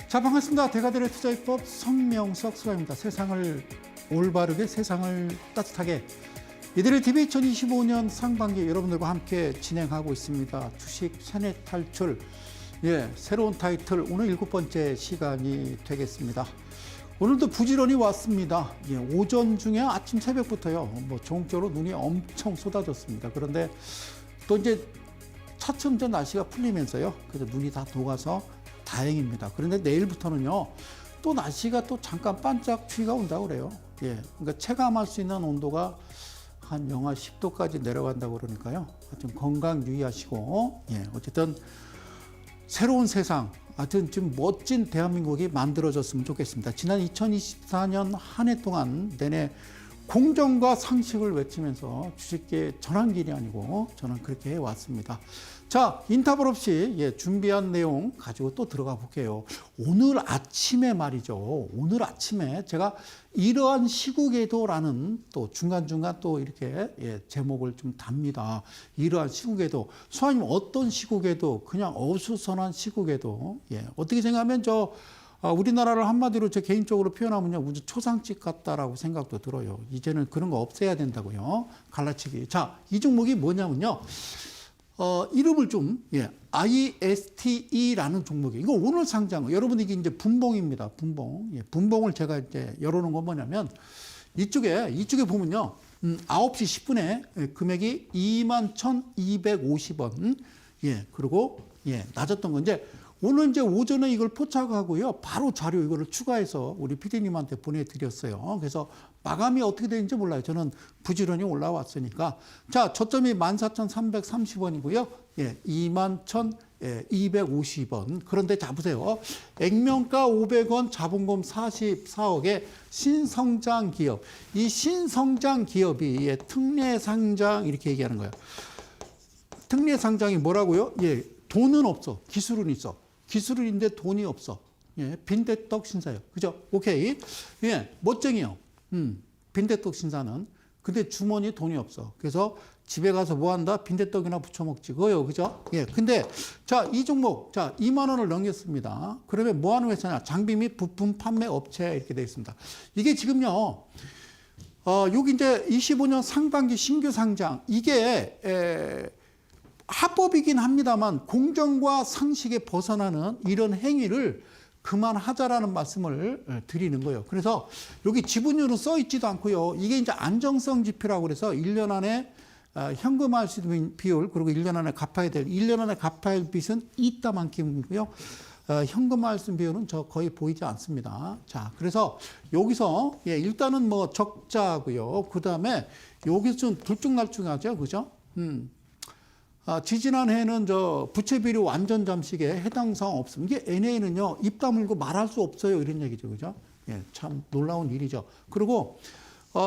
자, 반갑습니다. 대가들의 투자입법 성명석 수사입니다. 세상을 올바르게, 세상을 따뜻하게 이들의 TV 2025년 상반기 여러분들과 함께 진행하고 있습니다. 주식 세뇌 탈출, 새로운 타이틀 오늘 7번째 시간이 되겠습니다. 오늘도 부지런히 왔습니다. 오전 중에 아침 새벽부터요. 전국적으로 눈이 엄청 쏟아졌습니다. 그런데 또 이제 차츰 날씨가 풀리면서요. 그래서 눈이 다 녹아서 다행입니다. 그런데 내일부터는요. 또 날씨가 또 잠깐 반짝 추위가 온다고 그래요. 그러니까 체감할 수 있는 온도가 한 영하 10도까지 내려간다고 그러니까요. 좀 건강 유의하시고, 어쨌든 새로운 세상, 하여튼 좀 멋진 대한민국이 만들어졌으면 좋겠습니다. 지난 2024년 한 해 동안 내내 공정과 상식을 외치면서 주식계 전환길이 아니고 저는 그렇게 해왔습니다. 자, 인터벌 없이 준비한 내용 가지고 또 들어가 볼게요. 오늘 아침에 말이죠. 오늘 아침에 제가 이러한 시국에도라는 또 중간중간 또 이렇게 제목을 좀 답니다. 이러한 시국에도. 수아님 어떤 시국에도 그냥 어수선한 시국에도 어떻게 생각하면 우리나라를 한마디로 제 개인적으로 표현하면요. 우주 초상집 같다라고 생각도 들어요. 이제는 그런 거 없애야 된다고요. 갈라치기. 자, 이 종목이 뭐냐면요. 이름을 좀, ISTE라는 종목이에요. 이거 오늘 상장. 여러분 이게 이제 분봉입니다. 분봉. 분봉을 제가 이제 열어놓은 건 뭐냐면 이쪽에 보면요. 9시 10분에 금액이 21,250원. 그리고 낮았던 건 이제 오늘 이제 오전에 이걸 포착하고요. 바로 자료 이거를 추가해서 우리 PD님한테 보내드렸어요. 그래서 마감이 어떻게 되는지 몰라요. 저는 부지런히 올라왔으니까. 자, 저점이 14,330원이고요. 21,250원. 그런데 자, 보세요. 액면가 500원, 자본금 44억의 신성장 기업. 이 신성장 기업이 특례 상장 이렇게 얘기하는 거예요. 특례 상장이 뭐라고요? 돈은 없어. 기술은 있어. 기술은 있는데 돈이 없어. 빈대떡 신사요. 그죠? 오케이. 멋쟁이요. 빈대떡 신사는. 근데 주머니에 돈이 없어. 그래서 집에 가서 뭐 한다? 빈대떡이나 부쳐 먹지. 그거요. 그죠? 근데, 자, 이 종목. 자, 2만 원을 넘겼습니다. 그러면 뭐 하는 회사냐? 장비 및 부품 판매 업체 이렇게 되어 있습니다. 이게 지금요, 여기 이제 25년 상반기 신규 상장. 이게, 합법이긴 합니다만 공정과 상식에 벗어나는 이런 행위를 그만하자라는 말씀을 드리는 거예요. 그래서 여기 지분율은 써 있지도 않고요. 이게 이제 안정성 지표라고 그래서 1년 안에 현금화 비율 그리고 1년 안에 갚아야 될 1년 안에 갚아야 할 빚은 이따만큼이고요. 현금화 비율은 거의 보이지 않습니다. 자, 그래서 여기서 일단은 뭐 적자고요. 그 다음에 여기서 좀 들쭉날쭉하죠, 그죠? 지지난해에는 부채 비율 완전 잠식에 해당 사항 없음. 이게 NA는요, 입 다물고 말할 수 없어요. 이런 얘기죠. 그죠? 참 놀라운 일이죠. 그리고,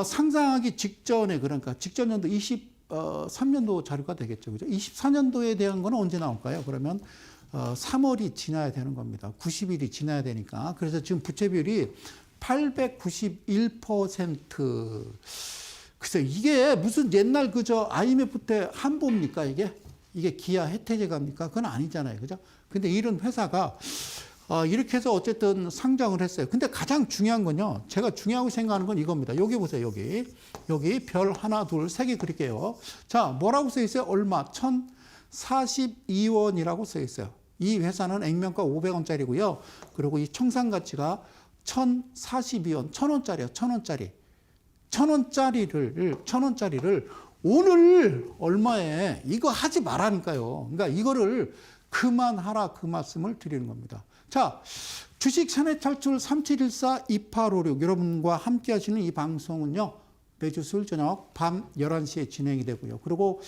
상장하기 직전에, 그러니까 직전 연도 23년도 자료가 되겠죠. 그죠? 24년도에 대한 건 언제 나올까요? 그러면, 3월이 지나야 되는 겁니다. 90일이 지나야 되니까. 그래서 지금 부채 비율이 891%. 글쎄, 이게 무슨 옛날 IMF 때 한보입니까, 이게? 이게 기아 해태제갑니까? 그건 아니잖아요. 그죠? 근데 이런 회사가, 이렇게 해서 어쨌든 상장을 했어요. 근데 가장 중요한 건요, 제가 중요하고 생각하는 건 이겁니다. 여기 보세요, 여기. 여기 별 하나, 둘, 세 개 그릴게요. 자, 뭐라고 써 있어요? 얼마? 1,042원이라고 써 있어요. 이 회사는 액면가 500원짜리고요. 그리고 이 청산 가치가 1,042원, 1,000원짜리예요, 1,000원짜리. 1,000원짜리를 오늘 얼마에 이거 하지 말라니까요. 그러니까 이거를 그만하라 그 말씀을 드리는 겁니다. 자, 주식 세뇌 탈출 3714-2856 여러분과 함께 하시는 이 방송은요. 매주 수요일 저녁 밤 11시에 진행이 되고요. 그리고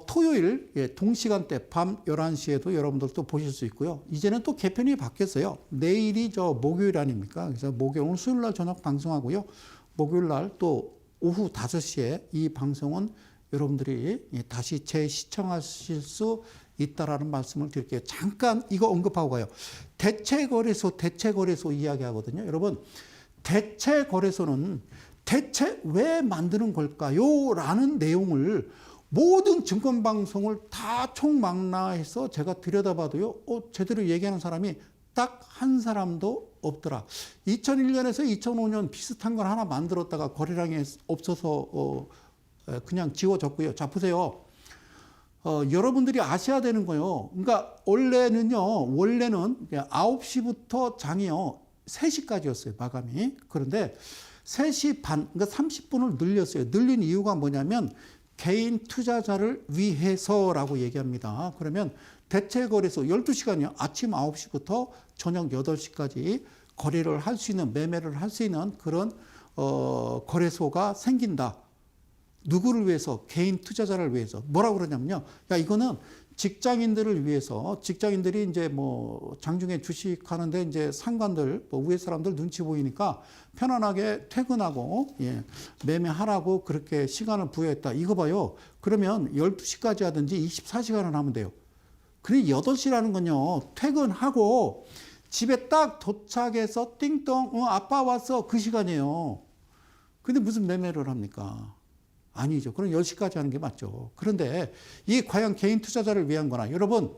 토요일 동시간대 밤 11시에도 여러분들도 보실 수 있고요. 이제는 또 개편이 바뀌었어요. 내일이 목요일 아닙니까? 그래서 목요일 오늘 수요일 날 저녁 방송하고요. 목요일 날 또 오후 5시에 이 방송은 여러분들이 다시 재시청하실 수 있다라는 말씀을 드릴게요. 잠깐 이거 언급하고 가요. 대체거래소 이야기하거든요. 여러분, 대체거래소는 대체 왜 만드는 걸까요? 라는 내용을 모든 증권방송을 다 총망라해서 제가 들여다봐도요, 제대로 얘기하는 사람이 딱 한 사람도 없더라. 2001년에서 2005년 비슷한 걸 하나 만들었다가 거래량이 없어서 그냥 지워졌고요. 자, 보세요. 여러분들이 아셔야 되는 거요. 그러니까 원래는 9시부터 장이요. 3시까지였어요. 마감이. 그런데 3시 반, 그러니까 30분을 늘렸어요. 늘린 이유가 뭐냐면 개인 투자자를 위해서라고 얘기합니다. 그러면 대체 거래소 12시간이요. 아침 9시부터 저녁 8시까지 거래를 할 수 있는, 매매를 할 수 있는 그런 거래소가 생긴다. 누구를 위해서? 개인 투자자를 위해서. 뭐라고 그러냐면요. 야, 이거는 직장인들을 위해서, 직장인들이 이제 뭐 장중에 주식하는데 이제 상관들, 뭐 위에 사람들 눈치 보이니까 편안하게 퇴근하고, 예, 매매하라고 그렇게 시간을 부여했다. 이거 봐요. 그러면 12시까지 하든지 24시간을 하면 돼요. 근데 8시라는 건요, 퇴근하고 집에 딱 도착해서 띵동, 아빠 왔어. 그 시간이에요. 근데 무슨 매매를 합니까? 아니죠. 그럼 10시까지 하는 게 맞죠. 그런데 이게 과연 개인 투자자를 위한 거나, 여러분,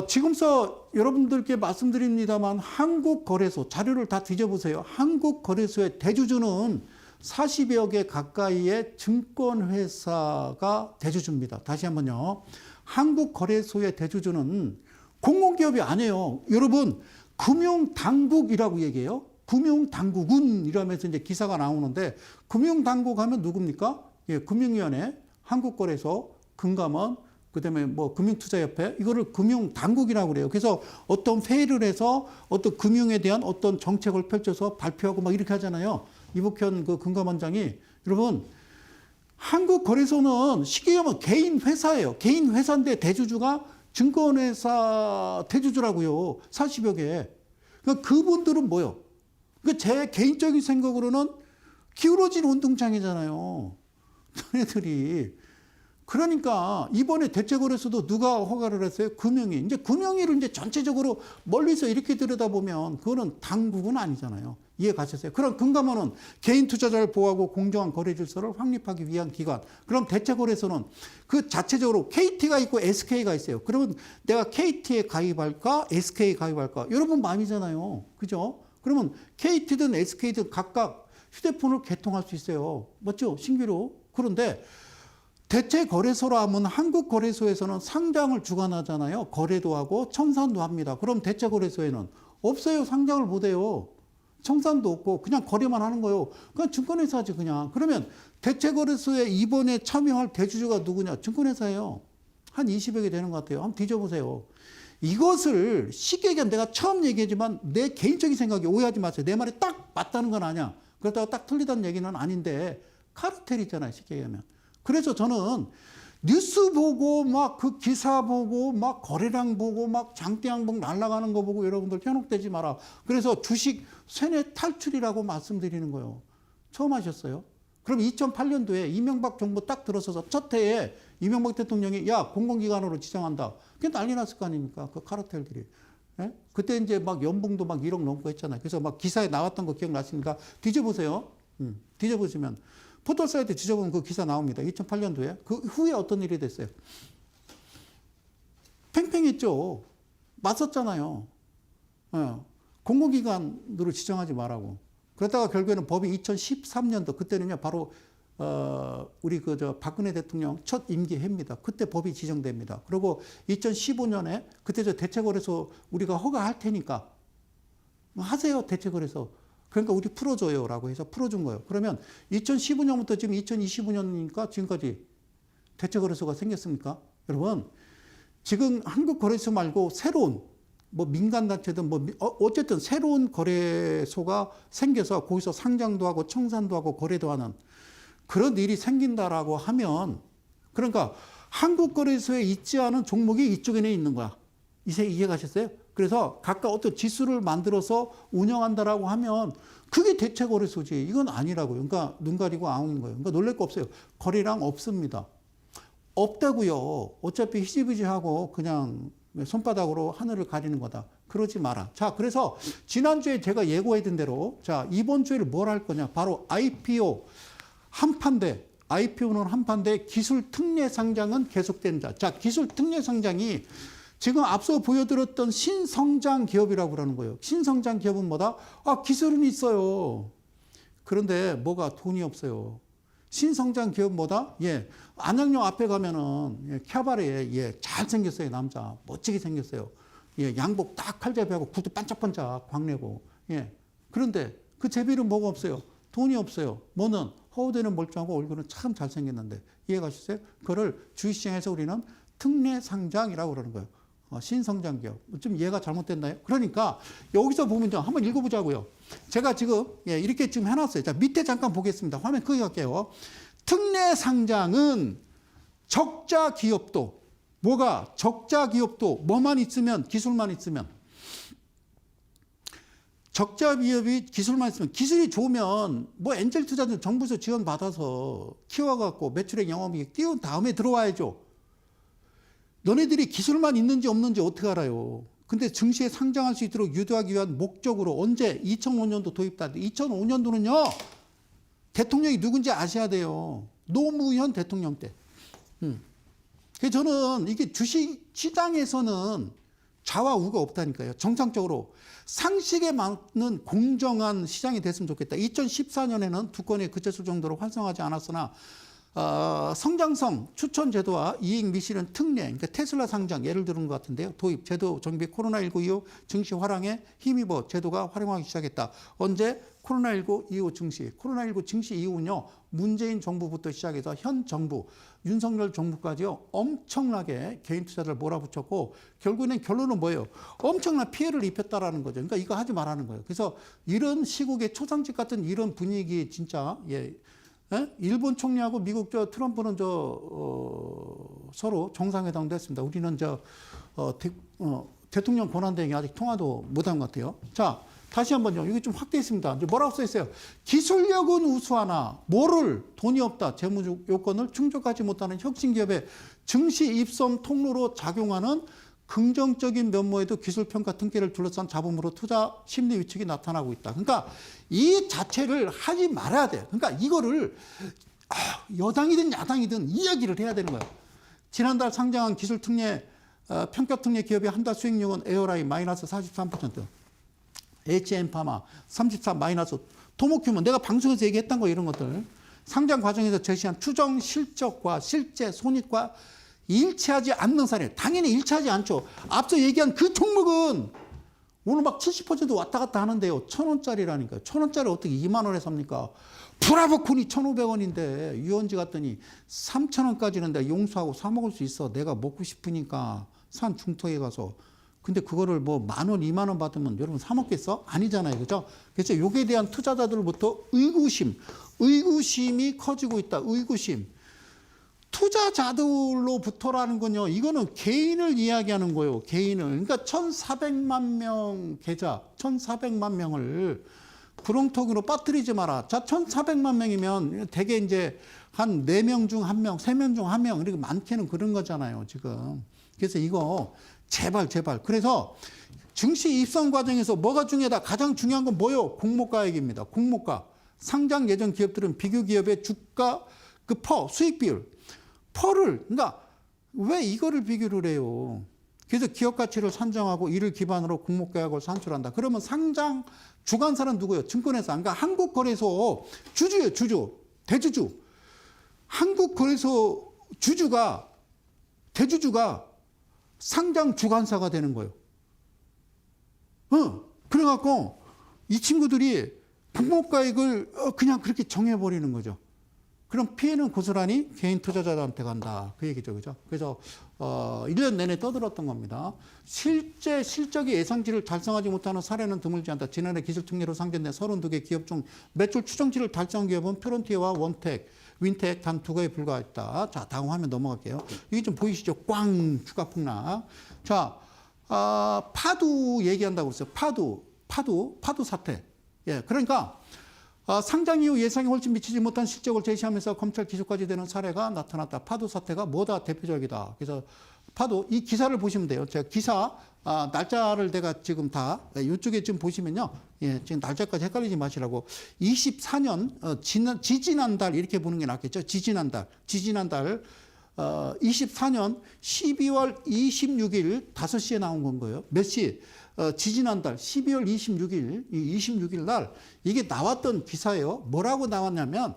지금서 여러분들께 말씀드립니다만 한국거래소, 자료를 다 뒤져보세요. 한국거래소의 대주주는 40여 개 가까이의 증권회사가 대주주입니다. 다시 한번요. 한국거래소의 대주주는 공공기업이 아니에요. 여러분, 금융당국이라고 얘기해요. 금융당국은 이러면서 이제 기사가 나오는데, 금융당국 하면 누굽니까? 예, 금융위원회, 한국거래소, 금감원, 그 다음에 뭐 금융투자협회, 이거를 금융당국이라고 그래요. 그래서 어떤 회의를 해서 어떤 금융에 대한 어떤 정책을 펼쳐서 발표하고 막 이렇게 하잖아요. 이복현 그 금감원장이. 여러분, 한국거래소는 쉽게 얘기하면 개인 회사예요. 개인 회사인데 대주주가 증권회사 대주주라고요. 40여 개. 그러니까 그분들은 뭐요? 제 개인적인 생각으로는 기울어진 운동장이잖아요. 너네들이. 그러니까 이번에 대체거래소도 누가 허가를 했어요? 금융위. 이제 금융위를 이제 전체적으로 멀리서 이렇게 들여다보면 그거는 당국은 아니잖아요. 이해 가셨어요? 그럼 금감원은 개인 투자자를 보호하고 공정한 거래 질서를 확립하기 위한 기관. 그럼 대체거래소는 그 자체적으로 KT가 있고 SK가 있어요. 그러면 내가 KT에 가입할까? SK에 가입할까? 여러분 마음이잖아요. 그죠? 그러면 KT든 SK든 각각 휴대폰을 개통할 수 있어요. 맞죠? 신규로. 그런데 대체거래소라 하면 한국거래소에서는 상장을 주관하잖아요. 거래도 하고 청산도 합니다. 그럼 대체거래소에는 없어요. 상장을 못해요. 청산도 없고 그냥 거래만 하는 거예요. 그냥 증권회사지 그냥. 그러면 대체거래소에 이번에 참여할 대주주가 누구냐? 증권회사예요. 한 20여 개 되는 것 같아요. 한번 뒤져보세요. 이것을 쉽게 얘기하면 내가 처음 얘기했지만 내 개인적인 생각이 오해하지 마세요. 내 말이 딱 맞다는 건 아니야. 그렇다고 딱 틀리다는 얘기는 아닌데 카르텔이잖아요. 쉽게 얘기하면. 그래서 저는 뉴스 보고 막 그 기사 보고 막 거래량 보고 막 장대양봉 날아가는 거 보고 여러분들 현혹되지 마라. 그래서 주식 세뇌 탈출이라고 말씀드리는 거예요. 처음 하셨어요? 그럼 2008년도에 이명박 정부 딱 들어서서 첫 해에 이명박 대통령이 야 공공기관으로 지정한다. 그게 난리 났을 거 아닙니까? 그 카르텔들이. 예? 그때 이제 막 연봉도 막 1억 넘고 했잖아요. 그래서 막 기사에 나왔던 거 기억나십니까? 뒤져보세요. 뒤져보시면. 포털사이트 뒤져보면 그 기사 나옵니다. 2008년도에. 그 후에 어떤 일이 됐어요? 팽팽했죠. 맞섰잖아요. 공공기관으로 지정하지 말라고. 그러다가 결국에는 법이 2013년도, 그때는요, 바로, 우리 박근혜 대통령 첫 임기 해입니다. 그때 법이 지정됩니다. 그리고 2015년에 그때 대체거래소 우리가 허가할 테니까 하세요, 대체거래소. 그러니까 우리 풀어줘요 라고 해서 풀어준 거예요. 그러면 2015년부터 지금 2025년이니까 지금까지 대체거래소가 생겼습니까? 여러분, 지금 한국거래소 말고 새로운 뭐 민간단체든 뭐 어쨌든 새로운 거래소가 생겨서 거기서 상장도 하고 청산도 하고 거래도 하는 그런 일이 생긴다라고 하면, 그러니까 한국거래소에 있지 않은 종목이 이쪽에는 있는 거야. 이해 가셨어요? 그래서 각각 어떤 지수를 만들어서 운영한다라고 하면 그게 대체거래소지. 이건 아니라고요. 그러니까 눈 가리고 아웅인 거예요. 그러니까 놀랄 거 없어요. 거래량 없습니다. 없다고요. 어차피 희지부지하고 그냥 손바닥으로 하늘을 가리는 거다. 그러지 마라. 자, 그래서 지난주에 제가 예고했던 대로 자, 이번 주에는 뭘 할 거냐. 바로 IPO 한판대. IPO는 한판대, 기술 특례 상장은 계속된다. 자, 기술 특례 상장이 지금 앞서 보여드렸던 신성장 기업이라고 그러는 거예요. 신성장 기업은 뭐다? 기술은 있어요. 그런데 뭐가 돈이 없어요. 신성장 기업 뭐다? 안양역 앞에 가면은 캬바레에 잘생겼어요. 남자 멋지게 생겼어요. 양복 딱 칼잡이하고 구두 반짝반짝 광내고. 그런데 그 제비는 뭐가 없어요? 돈이 없어요. 뭐는 허우대는 멀쩡하고 얼굴은 참 잘생겼는데. 이해가셨어요? 그거를 주식시장에서 우리는 특례상장이라고 그러는 거예요. 신성장 기업. 좀 이해가 잘못됐나요? 그러니까 여기서 보면 좀 한번 읽어보자고요. 제가 지금 이렇게 지금 해놨어요. 자, 밑에 잠깐 보겠습니다. 화면 크게 할게요. 특례상장은 적자 기업도, 뭐가 적자 기업도 뭐만 있으면, 기술만 있으면, 적자 기업이 기술만 있으면, 기술이 좋으면 뭐 엔젤 투자든 정부에서 지원 받아서 키워갖고 매출액 영업이익 띄운 다음에 들어와야죠. 너네들이 기술만 있는지 없는지 어떻게 알아요? 근데 증시에 상장할 수 있도록 유도하기 위한 목적으로 언제? 2005년도 도입다. 2005년도는요. 대통령이 누군지 아셔야 돼요. 노무현 대통령 때. 그래서 저는 이게 주식 시장에서는 좌와 우가 없다니까요. 정상적으로 상식에 맞는 공정한 시장이 됐으면 좋겠다. 2014년에는 두 건의 그쳤을 정도로 활성화하지 않았으나 성장성 추천 제도와 이익 미실현 특례, 그러니까 테슬라 상장 예를 들은 것 같은데요. 도입 제도 정비 코로나19 이후 증시 화랑에 힘입어 제도가 활용하기 시작했다. 언제? 코로나19 이후 증시. 코로나19 증시 이후는요. 문재인 정부부터 시작해서 현 정부, 윤석열 정부까지요. 엄청나게 개인 투자를 몰아붙였고 결국에는 결론은 뭐예요? 엄청난 피해를 입혔다라는 거죠. 그러니까 이거 하지 말라는 거예요. 그래서 이런 시국의 초상집 같은 이런 분위기 진짜 일본 총리하고 미국 트럼프는 서로 정상회담도 했습니다. 우리는 대통령 권한대행이 아직 통화도 못한 것 같아요. 자, 다시 한번요. 이게 좀 확대했습니다. 이제 뭐라고 써 있어요? 기술력은 우수하나 뭐를 돈이 없다. 재무 요건을 충족하지 못하는 혁신 기업의 증시 입점 통로로 작용하는 긍정적인 면모에도 기술평가 등기를 둘러싼 잡음으로 투자 심리 위축이 나타나고 있다. 그러니까 이 자체를 하지 말아야 돼요. 그러니까 이거를 여당이든 야당이든 이야기를 해야 되는 거예요. 지난달 상장한 기술특례, 평가특례 기업의 한 달 수익률은 에어라인 마이너스 43%, HM파마 34 마이너스, 토모큐먼 내가 방송에서 얘기했던 거 이런 것들 상장 과정에서 제시한 추정 실적과 실제 손익과 일치하지 않는 사례. 당연히 일치하지 않죠. 앞서 얘기한 그 종목은 오늘 막 70% 왔다 갔다 하는데요. 1,000원짜리라니까요. 1,000원짜리 어떻게 2만 원에 삽니까? 브라보콘이 1,500원인데 유원지 갔더니 3,000원까지는 내가 용서하고 사 먹을 수 있어. 내가 먹고 싶으니까 산 중턱에 가서. 근데 그거를 뭐 10,000원, 2만 원 받으면 여러분 사 먹겠어? 아니잖아요. 그죠? 그래서 요게 대한 투자자들로부터 의구심이 커지고 있다. 의구심. 투자자들로부터라는 건요, 이거는 개인을 이야기하는 거예요, 개인을. 그러니까 1,400만 명 계좌, 1,400만 명을 구렁텅이로 빠뜨리지 마라. 자, 1,400만 명이면 대개 이제 한 4명 중 1명, 3명 중 1명, 이렇게 많게는 그런 거잖아요, 지금. 그래서 이거 제발. 그래서 증시 입성 과정에서 뭐가 중요하다? 가장 중요한 건 뭐예요? 공모가액입니다. 공모가. 상장 예정 기업들은 비교 기업의 주가, 수익 비율. 그러니까 왜 이거를 비교를 해요? 그래서 기업 가치를 산정하고 이를 기반으로 공모가액을 산출한다. 그러면 상장 주관사는 누구예요? 증권회사. 그러니까 한국거래소 주주예요, 주주. 대주주. 한국거래소 대주주가 상장 주관사가 되는 거예요. 그래갖고 이 친구들이 공모가액을 그냥 그렇게 정해버리는 거죠. 그럼 피해는 고스란히 개인 투자자들한테 간다. 그 얘기죠. 그죠? 그래서 1년 내내 떠들었던 겁니다. 실제 실적이 예상치를 달성하지 못하는 사례는 드물지 않다. 지난해 기술특례로 상장된 32개 기업 중 매출 추정치를 달성한 기업은 프론티어와 원텍, 윈텍 단 2개에 불과했다. 자, 다음 화면 넘어갈게요. 이게 좀 보이시죠? 꽝! 주가 폭락. 자, 파도 얘기한다고 그랬어요. 파도 사태. 그러니까 상장 이후 예상에 훨씬 미치지 못한 실적을 제시하면서 검찰 기소까지 되는 사례가 나타났다. 파도 사태가 뭐다? 대표적이다. 그래서 파도, 이 기사를 보시면 돼요. 제가 기사, 날짜를 내가 지금 다, 이쪽에 지금 보시면요. 지금 날짜까지 헷갈리지 마시라고. 24년, 지지난달, 이렇게 보는 게 낫겠죠. 지지난달. 24년 12월 26일 5시에 나온 건 거예요. 몇 시? 지지난달 12월 26일 날 이게 나왔던 기사예요. 뭐라고 나왔냐면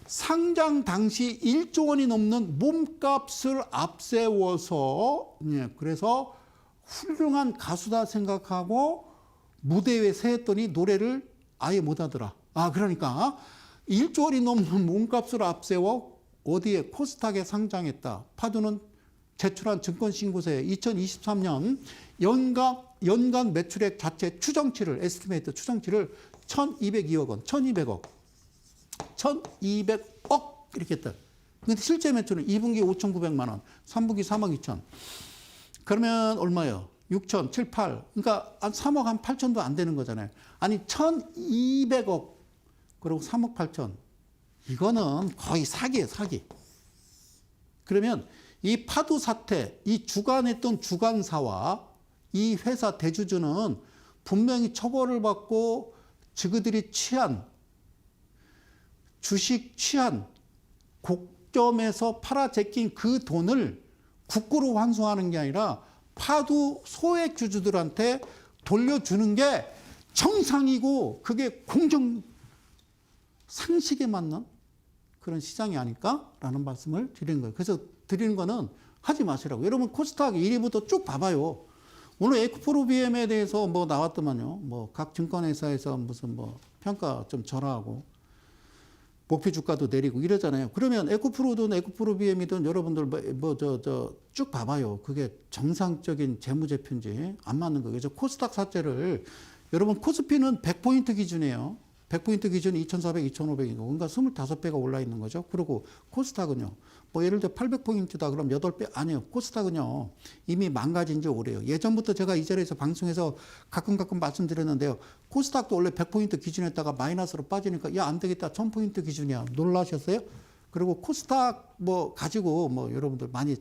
상장 당시 1조 원이 넘는 몸값을 앞세워서 그래서 훌륭한 가수다 생각하고 무대 위에 서 했더니 노래를 아예 못하더라. 그러니까 1조 원이 넘는 몸값을 앞세워 어디에 코스닥에 상장했다. 파두는 제출한 증권신고서에 2023년 연간 매출액 자체 추정치를 에스티메이트 추정치를 1,202억 원, 1,200억 이렇게 했다. 근데 실제 매출은 2분기 5,900만 원, 3분기 3억 2천. 그러면 얼마예요? 6천, 7, 8. 그러니까 한 3억 한 8천도 안 되는 거잖아요. 아니 1,200억 그리고 3억 8천. 이거는 거의 사기예요, 사기. 그러면 이 파두 사태, 이 주관했던 주관사와 이 회사 대주주는 분명히 처벌을 받고 그들이 주식 취한 고점에서 팔아 제낀 그 돈을 국고로 환수하는 게 아니라 파두 소액 주주들한테 돌려주는 게 정상이고 그게 공정 상식에 맞는 그런 시장이 아닐까라는 말씀을 드리는 거예요. 그래서 드리는 거는 하지 마시라고. 여러분 코스닥 1위부터 쭉 봐봐요. 오늘 에코프로비엠에 대해서 뭐 나왔더만요. 뭐 각 증권회사에서 무슨 뭐 평가 좀 절하하고 목표 주가도 내리고 이러잖아요. 그러면 에코프로든 에코프로비엠이든 여러분들 쭉 봐봐요. 그게 정상적인 재무제표인지 안 맞는 거예요. 그래서 코스닥 사태를 여러분 코스피는 100포인트 기준이에요. 100포인트 기준이 2,400, 2,500이고 그러니까 25배가 올라 있는 거죠. 그리고 코스닥은요. 뭐 예를 들어 800포인트다 그럼 8배 아니에요. 코스닥은요. 이미 망가진 지 오래요. 예전부터 제가 이 자리에서 방송에서 가끔 말씀드렸는데요. 코스닥도 원래 100포인트 기준에다가 마이너스로 빠지니까 야, 안 되겠다. 1000포인트 기준이야. 놀라셨어요? 그리고 코스닥 뭐 가지고 뭐 여러분들 많이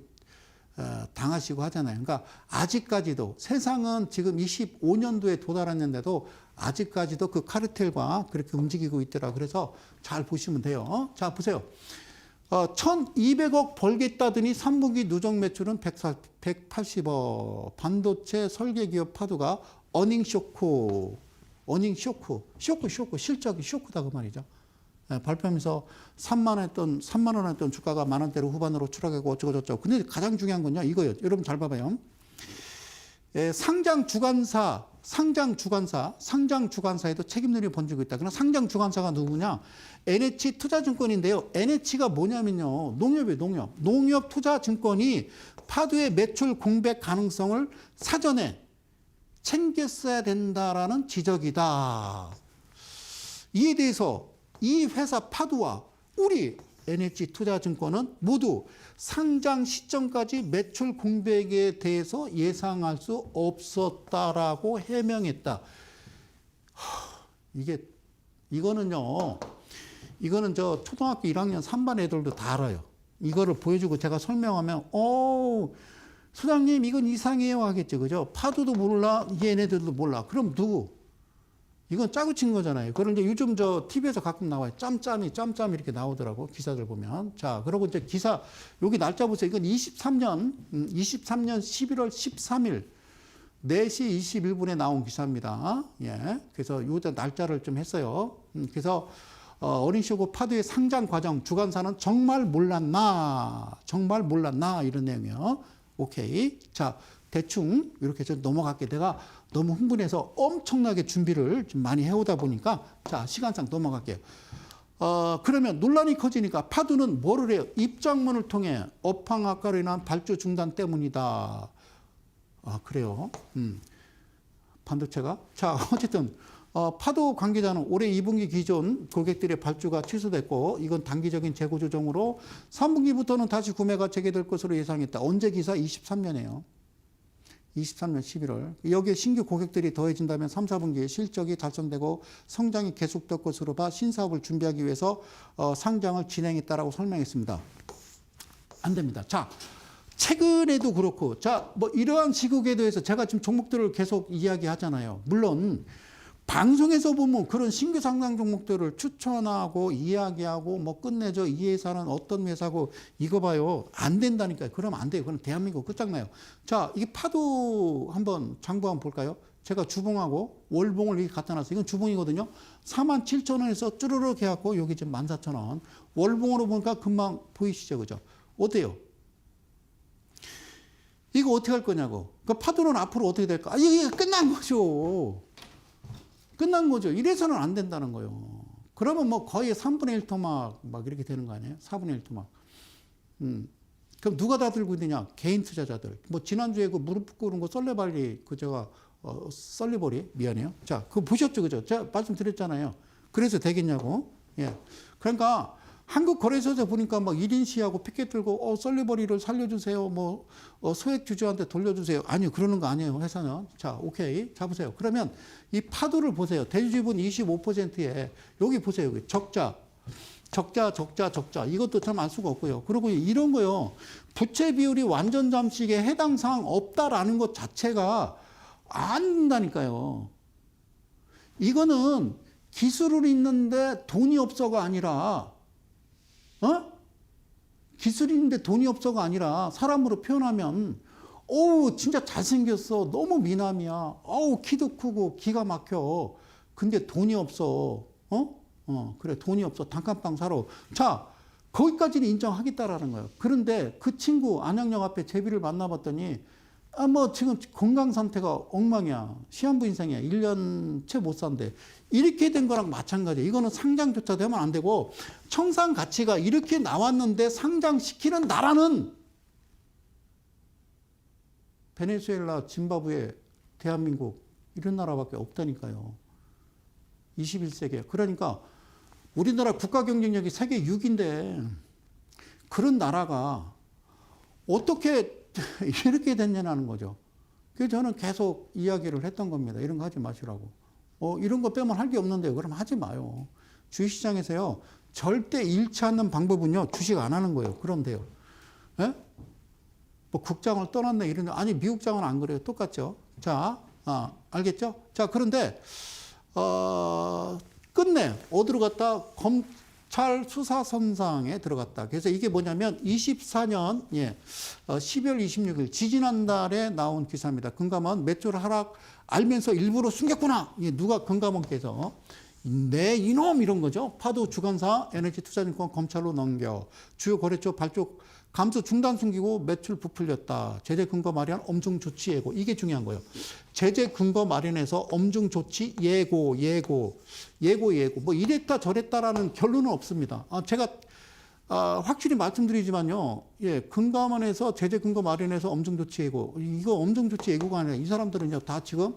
당하시고 하잖아요. 그러니까 아직까지도 세상은 지금 25년도에 도달했는데도 아직까지도 그 카르텔과 그렇게 움직이고 있더라. 그래서 잘 보시면 돼요. 자, 보세요. 1,200억 벌겠다더니 3분기 누적 매출은 180억. 반도체 설계기업 파두가 어닝 쇼크. 실적이 쇼크다 그 말이죠. 발표하면서 3만 원 했던 주가가 만 원대로 후반으로 추락하고 어쩌고저쩌고. 근데 가장 중요한 건요 이거예요. 여러분 잘 봐봐요. 상장 주관사에도 책임론이 번지고 있다. 그러나 상장 주관사가 누구냐? NH 투자증권인데요. NH가 뭐냐면요. 농협이에요. 농협 투자증권이 파두의 매출 공백 가능성을 사전에 챙겼어야 된다라는 지적이다. 이에 대해서 이 회사 파두와 우리 NH 투자증권은 모두 상장 시점까지 매출 공백에 대해서 예상할 수 없었다라고 해명했다. 이거는 저 초등학교 1학년 3반 애들도 다 알아요. 이거를 보여주고 제가 설명하면 소장님 이건 이상해요 하겠죠. 그죠? 파두도 몰라, 얘네들도 몰라. 그럼 누구? 이건 짜고 친 거잖아요. 그런데 요즘 저 TV에서 가끔 나와요. 짬짬이 이렇게 나오더라고. 기사들 보면. 자, 그리고 이제 기사, 여기 날짜 보세요. 이건 23년 11월 13일 4시 21분에 나온 기사입니다. 예. 그래서 요 날짜를 좀 했어요. 그래서 어린쇼고 파두의 상장 과정 주관사는 정말 몰랐나 이런 내용이요. 오케이. 자, 대충 이렇게 좀 넘어갈게. 내가 너무 흥분해서 엄청나게 준비를 좀 많이 해오다 보니까 자, 시간상 넘어갈게요. 그러면 논란이 커지니까 파두는 뭐를 해요? 입장문을 통해 업황 악화로 인한 발주 중단 때문이다. 그래요. 반도체가. 자, 어쨌든 파두 관계자는 올해 2분기 기존 고객들의 발주가 취소됐고 이건 단기적인 재고 조정으로 3분기부터는 다시 구매가 재개될 것으로 예상했다. 언제 기사? 23년이에요. 23년 11월. 여기에 신규 고객들이 더해진다면 3, 4분기에 실적이 달성되고 성장이 계속될 것으로 봐 신사업을 준비하기 위해서 상장을 진행했다라고 설명했습니다. 안 됩니다. 자, 최근에도 그렇고 자, 뭐 이러한 시국에 대해서 제가 지금 종목들을 계속 이야기하잖아요. 물론 방송에서 보면 그런 신규 상장 종목들을 추천하고 이야기하고 뭐 끝내죠. 이 회사는 어떤 회사고 이거 봐요. 안 된다니까요. 그러면 안 돼요. 그럼 대한민국 끝장나요. 자, 이게 파도 한번 장부 한번 볼까요? 제가 주봉하고 월봉을 여기 갖다 놨어요. 이건 주봉이거든요. 47,000원에서 쭈르륵 해갖고 여기 지금 14,000원. 월봉으로 보니까 금방 보이시죠? 그죠? 어때요? 이거 어떻게 할 거냐고. 그 파도는 앞으로 어떻게 될까? 이게 끝난 거죠. 끝난 거죠. 이래서는 안 된다는 거예요. 그러면 뭐 거의 3분의 1 토막 막 이렇게 되는 거 아니에요? 4분의 1 토막. 그럼 누가 다 들고 있느냐? 개인 투자자들. 뭐 지난주에 그 무릎 꿇은 거 썰레발리 그 제가 썰리버리 미안해요. 자, 그거 보셨죠, 그죠? 제가 말씀드렸잖아요. 그래서 되겠냐고. 예. 그러니까 한국거래소에서 보니까 막 1인 시하고 피켓 들고 썰리버리를 살려주세요. 뭐 소액 주주한테 돌려주세요. 아니요, 그러는 거 아니에요. 회사는. 자, 오케이. 자, 보세요. 그러면 이 파도를 보세요. 대주주분 25%에 여기 보세요. 여기 적자. 이것도 참 알 수가 없고요. 그리고 이런 거요. 부채 비율이 완전 잠식에 해당 사항 없다라는 것 자체가 안 된다니까요. 이거는 기술은 있는데 돈이 없어가 아니라 기술이 있는데 돈이 없어가 아니라 사람으로 표현하면 어우 진짜 잘생겼어. 너무 미남이야. 어우 키도 크고 기가 막혀. 근데 돈이 없어. 그래 돈이 없어. 단칸방 사러. 자 거기까지는 인정하겠다라는 거예요. 그런데 그 친구 안양역 앞에 제비를 만나봤더니 뭐 지금 건강 상태가 엉망이야. 시한부 인생이야. 1년 채 못 산대. 이렇게 된 거랑 마찬가지야. 이거는 상장조차 되면 안 되고 청산 가치가 이렇게 나왔는데 상장시키는 나라는 베네수엘라, 짐바브웨, 대한민국 이런 나라밖에 없다니까요. 21세기에. 그러니까 우리나라 국가 경쟁력이 세계 6인데 그런 나라가 어떻게 이렇게 됐냐는 거죠. 그래서 저는 계속 이야기를 했던 겁니다. 이런 거 하지 마시라고. 이런 거 빼면 할 게 없는데요. 그럼 하지 마요. 주식시장에서요. 절대 잃지 않는 방법은요. 주식 안 하는 거예요. 그럼 돼요. 예? 뭐 국장을 떠났네 이런 아니 미국장은 안 그래요. 똑같죠. 자, 알겠죠? 자, 그런데 끝내 어디로 갔다? 검찰 수사선상에 들어갔다. 그래서 이게 뭐냐면 24년 12월 26일 지지난달에 나온 기사입니다. 금감원 매출 하락 알면서 일부러 숨겼구나. 누가 금감원께서 네 이놈 이런 거죠. 파도 주관사 에너지투자증권 검찰로 넘겨 주요 거래처 발족 감소 중단 숨기고 매출 부풀렸다. 제재 근거 마련 엄중 조치 예고. 이게 중요한 거예요. 제재 근거 마련해서 엄중 조치 예고. 뭐 이랬다 저랬다라는 결론은 없습니다. 제가 확실히 말씀드리지만요. 예, 금감원에서 제재 근거 마련해서 엄중 조치 예고. 이거 엄중 조치 예고가 아니라 이 사람들은요 다 지금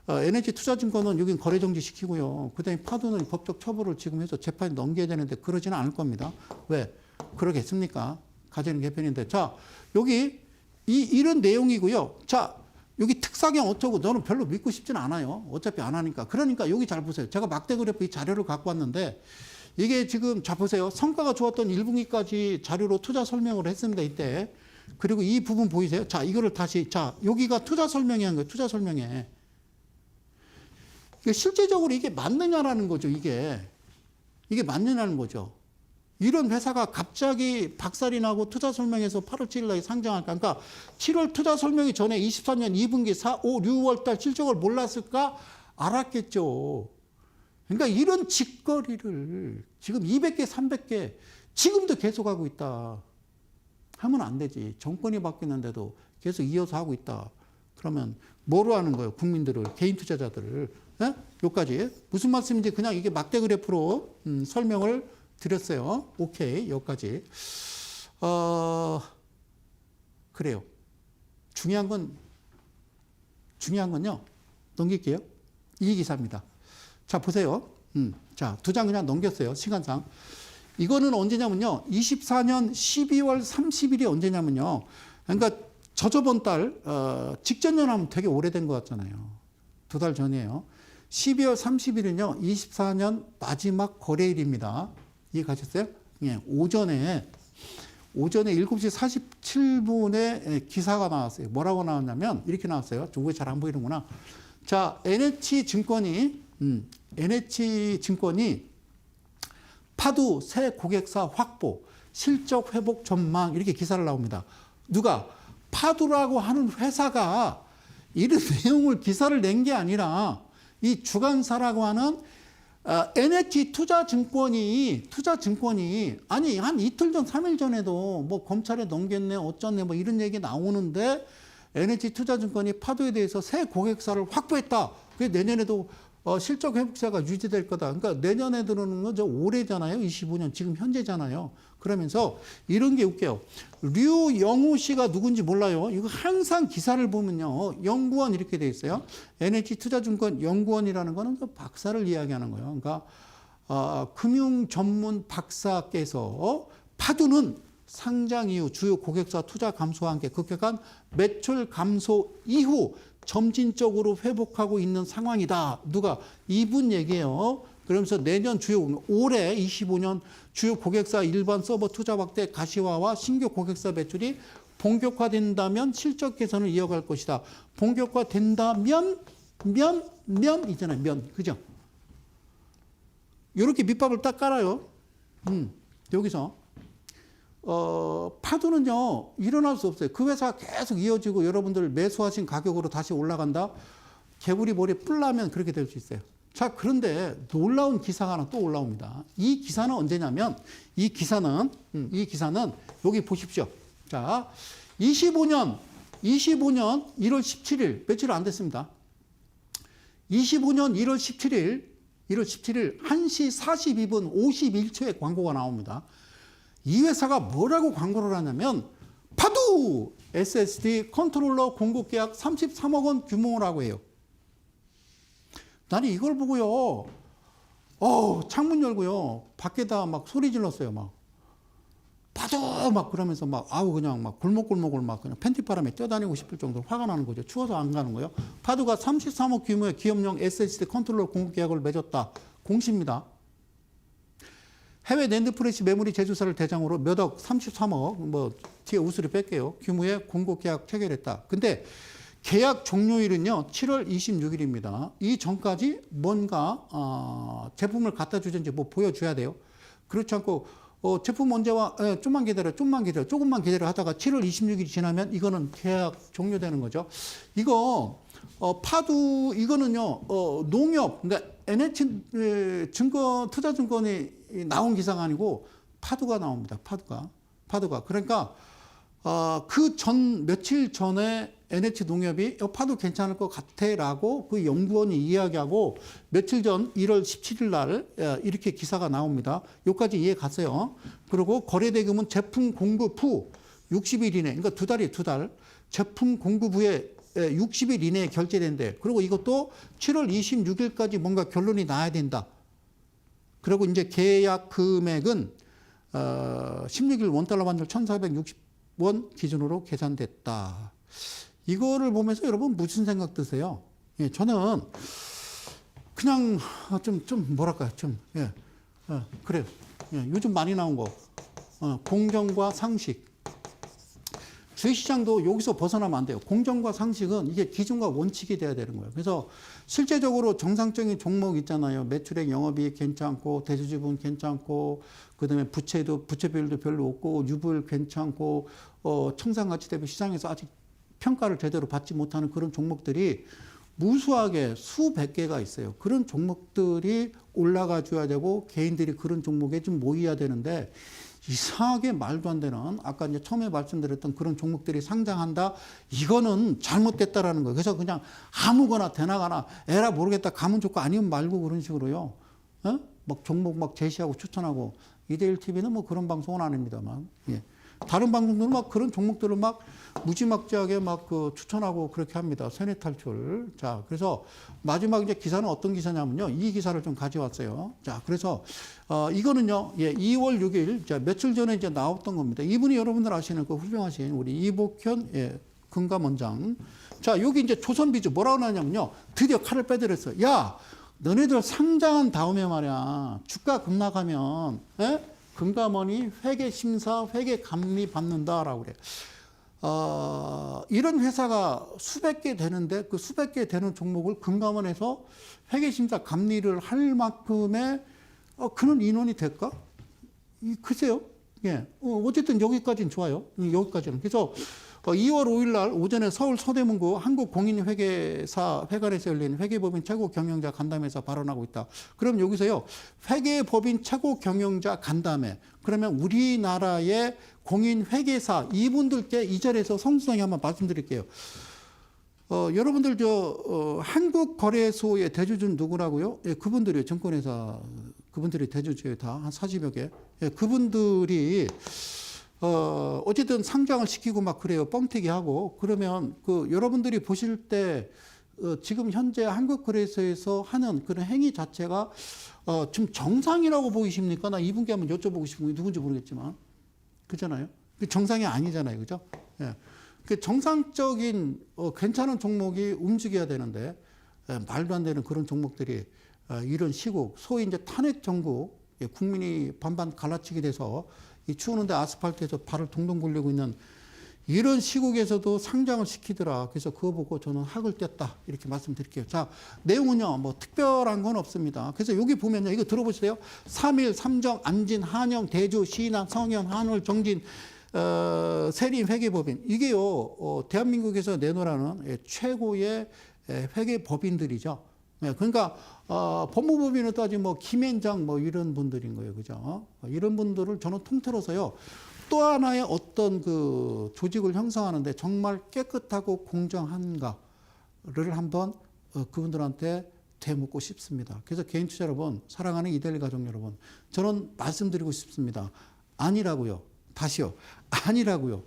에너지투자증권은 여긴 거래정지 시키고요. 그다음에 파도는 법적 처벌을 지금 해서 재판에 넘겨야 되는데 그러지는 않을 겁니다. 왜? 그러겠습니까? 가지는 개편인데. 자, 여기 이런 내용이고요. 자, 여기 특사경 어쩌고 너는 별로 믿고 싶진 않아요. 어차피 안 하니까. 그러니까 여기 잘 보세요. 제가 막대 그래프 이 자료를 갖고 왔는데 이게 지금 자 보세요. 성과가 좋았던 1분기까지 자료로 투자 설명을 했습니다. 이때. 그리고 이 부분 보이세요? 자, 이거를 다시 자, 여기가 투자 설명이 한 거예요. 투자 설명에. 실제적으로 이게 맞느냐라는 거죠. 이게 맞느냐는 거죠. 이런 회사가 갑자기 박살이 나고 투자 설명에서 8월 7일 날 상장할까? 그러니까 7월 투자 설명이 전에 24년 2분기 4, 5, 6월 달 실적을 몰랐을까? 알았겠죠. 그러니까 이런 짓거리를 지금 200개, 300개 지금도 계속하고 있다. 하면 안 되지. 정권이 바뀌는데도 계속 이어서 하고 있다. 그러면 뭐로 하는 거예요? 국민들을, 개인 투자자들을. 예? 여기까지. 무슨 말씀인지 그냥 이게 막대 그래프로 설명을 드렸어요. 오케이. 여기까지. 그래요. 중요한 건요. 넘길게요. 이 기사입니다. 자, 보세요. 자, 두 장 그냥 넘겼어요. 시간상. 이거는 언제냐면요. 24년 12월 30일이 언제냐면요. 그러니까 저번 달, 직전 연하면 되게 오래된 것 같잖아요. 2달 전이에요. 12월 30일은요. 24년 마지막 거래일입니다. 이해가셨어요? 예, 오전에 7시 47분에 기사가 나왔어요. 뭐라고 나왔냐면 이렇게 나왔어요. 저거 잘 안 보이는구나. 자, NH증권이 NH증권이 파두 새 고객사 확보, 실적 회복 전망 이렇게 기사를 나옵니다. 누가? 파두라고 하는 회사가 이런 내용을 기사를 낸 게 아니라 이 주간사라고 하는 NH투자증권이 아니 한 이틀 전 3일 전에도 뭐 검찰에 넘겼네 어쩌네 뭐 이런 얘기 나오는데 NH투자증권이 파도에 대해서 새 고객사를 확보했다. 그게 내년에도 실적 회복세가 유지될 거다. 그러니까 내년에 들어오는 건 저 올해잖아요. 25년 지금 현재잖아요. 그러면서 이런 게 웃겨요. 류영우 씨가 누군지 몰라요. 이거 항상 기사를 보면요. 연구원 이렇게 돼 있어요. NH투자증권 연구원이라는 거는 그 박사를 이야기하는 거예요. 그러니까 금융 전문 박사께서 파두는 상장 이후 주요 고객사 투자 감소와 함께 급격한 매출 감소 이후 점진적으로 회복하고 있는 상황이다. 누가? 이분 얘기예요. 그러면서 내년 주요 올해 25년 주요 고객사 일반 서버 투자 확대 가시화와 신규 고객사 매출이 본격화된다면 실적 개선을 이어갈 것이다. 본격화된다면 있잖아요. 그죠? 이렇게 밑밥을 딱 깔아요. 여기서 파도는요 일어날 수 없어요. 그 회사가 계속 이어지고 여러분들 매수하신 가격으로 다시 올라간다. 개구리 머리에 뿔 나면 그렇게 될 수 있어요. 자, 그런데 놀라운 기사가 하나 또 올라옵니다. 이 기사는 언제냐면 이 기사는 여기 보십시오. 자, 25년 1월 17일 며칠 안 됐습니다. 25년 1월 17일 1시 42분 51초에 광고가 나옵니다. 이 회사가 뭐라고 광고를 하냐면 파두 SSD 컨트롤러 공급 계약 33억 원 규모라고 해요. 나는 이걸 보고요. 창문 열고요. 밖에다 막 소리 질렀어요. 막 파두 막 그러면서 막 그냥 막 골목골목을 막 그냥 팬티바람에 뛰어다니고 싶을 정도로 화가 나는 거죠. 추워서 안 가는 거예요. 파두가 33억 규모의 기업용 SSD 컨트롤러 공급 계약을 맺었다. 공시입니다. 해외 낸드프레시 메모리 제조사를 대상으로 몇 억, 33억, 뭐 뒤에 우수리 뺄게요. 규모의 공급 계약 체결했다. 근데 계약 종료일은요 7월 26일입니다. 이 전까지 뭔가 제품을 갖다 주든지 뭐 보여줘야 돼요. 그렇지 않고 제품 언제 와? 조금만 기다려 하다가 7월 26일이 지나면 이거는 계약 종료되는 거죠. 이거 파두 이거는요 농협 그러니까 NH 투자증권이 나온 기사가 아니고 파두가 나옵니다. 파두가 그러니까 그 전 며칠 전에 NH 농협이 파두 괜찮을 것 같아라고 그 연구원이 이야기하고 며칠 전 1월 17일 날 이렇게 기사가 나옵니다. 여기까지 이해 갔어요. 그리고 거래 대금은 제품 공급 후 60일 이내, 그러니까 두 달 제품 공급 후에 60일 이내에 결제된대. 그리고 이것도 7월 26일까지 뭔가 결론이 나야 된다. 그리고 이제 계약 금액은 16일 원달러 환율 1,460원 기준으로 계산됐다. 이거를 보면서 여러분 무슨 생각 드세요? 예, 저는 그냥 그래요. 예, 요즘 많이 나온 거 공정과 상식. 주식시장도 여기서 벗어나면 안 돼요. 공정과 상식은 이게 기준과 원칙이 돼야 되는 거예요. 그래서 실제적으로 정상적인 종목 있잖아요. 매출액, 영업이익 괜찮고 대주주분 괜찮고 그다음에 부채 비율도 별로 없고 유불 괜찮고 청산가치 대비 시장에서 아직 평가를 제대로 받지 못하는 그런 종목들이 무수하게 수백 개가 있어요. 그런 종목들이 올라가 줘야 되고 개인들이 그런 종목에 좀 모여야 되는데 이상하게 말도 안 되는 아까 이제 처음에 말씀드렸던 그런 종목들이 상장한다. 이거는 잘못됐다라는 거예요. 그래서 그냥 아무거나 대나가나 에라 모르겠다 가면 좋고 아니면 말고 그런 식으로요. 막 종목 막 제시하고 추천하고 2대1 TV는 뭐 그런 방송은 아닙니다만. 예. 다른 방송들은 막 그런 종목들을 막 무지막지하게 막 추천하고 그렇게 합니다. 세뇌 탈출. 자, 그래서 마지막 이제 기사는 어떤 기사냐면요. 이 기사를 좀 가져왔어요. 자, 그래서 이거는요. 예, 2월 6일 자, 며칠 전에 이제 나왔던 겁니다. 이분이 여러분들 아시는 그 훌륭하신 우리 이복현 금감원장. 자, 여기 이제 조선비즈 뭐라고 하냐면요. 드디어 칼을 빼들었어요. 야, 너네들 상장한 다음에 말이야. 주가 급락하면 금감원이 회계 심사, 회계 감리 받는다라고 그래요. 이런 회사가 수백 개 되는데 그 수백 개 되는 종목을 금감원에서 회계심사 감리를 할 만큼의 그런 인원이 될까? 글쎄요. 예. 어쨌든 여기까지는 좋아요. 여기까지는. 그래서 2월 5일 날 오전에 서울 서대문구 한국공인회계사 회관에서 열린 회계법인 최고 경영자 간담회에서 발언하고 있다. 그럼 여기서요. 회계법인 최고 경영자 간담회. 그러면 우리나라의 공인회계사 이분들께 이 자리에서 성수성이 한번 말씀드릴게요. 여러분들 한국거래소의 대주주는 누구라고요? 예, 그분들이 증권회사 그분들이 대주주예요. 다 한 40여 개. 예, 그분들이 어쨌든 상장을 시키고 막 그래요. 뻥튀기 하고. 그러면 여러분들이 보실 때 지금 현재 한국거래소에서 하는 그런 행위 자체가 좀 정상이라고 보이십니까? 나 이분께 한번 여쭤보고 싶은 게 누군지 모르겠지만. 그잖아요. 정상이 아니잖아요. 그죠? 예. 정상적인 괜찮은 종목이 움직여야 되는데 말도 안 되는 그런 종목들이 이런 시국, 소위 이제 탄핵 정국, 국민이 반반 갈라치게 돼서 이 추우는데 아스팔트에서 발을 동동 굴리고 있는 이런 시국에서도 상장을 시키더라. 그래서 그거 보고 저는 학을 뗐다. 이렇게 말씀드릴게요. 자, 내용은요, 뭐 특별한 건 없습니다. 그래서 여기 보면요, 이거 들어보세요. 3일, 삼정, 안진, 한영, 대주, 신한, 성현, 한울, 정진, 세림, 회계법인. 이게요, 대한민국에서 내놓으라는 최고의 회계법인들이죠. 네, 그러니까 법무법인은 또 아직 뭐 김앤장 뭐 이런 분들인 거예요, 그죠? 이런 분들을 저는 통틀어서요. 또 하나의 어떤 그 조직을 형성하는데 정말 깨끗하고 공정한가를 한번 그분들한테 되묻고 싶습니다. 그래서 개인 투자 여러분, 사랑하는 이데일리 가족 여러분, 저는 말씀드리고 싶습니다. 아니라고요. 다시요. 아니라고요.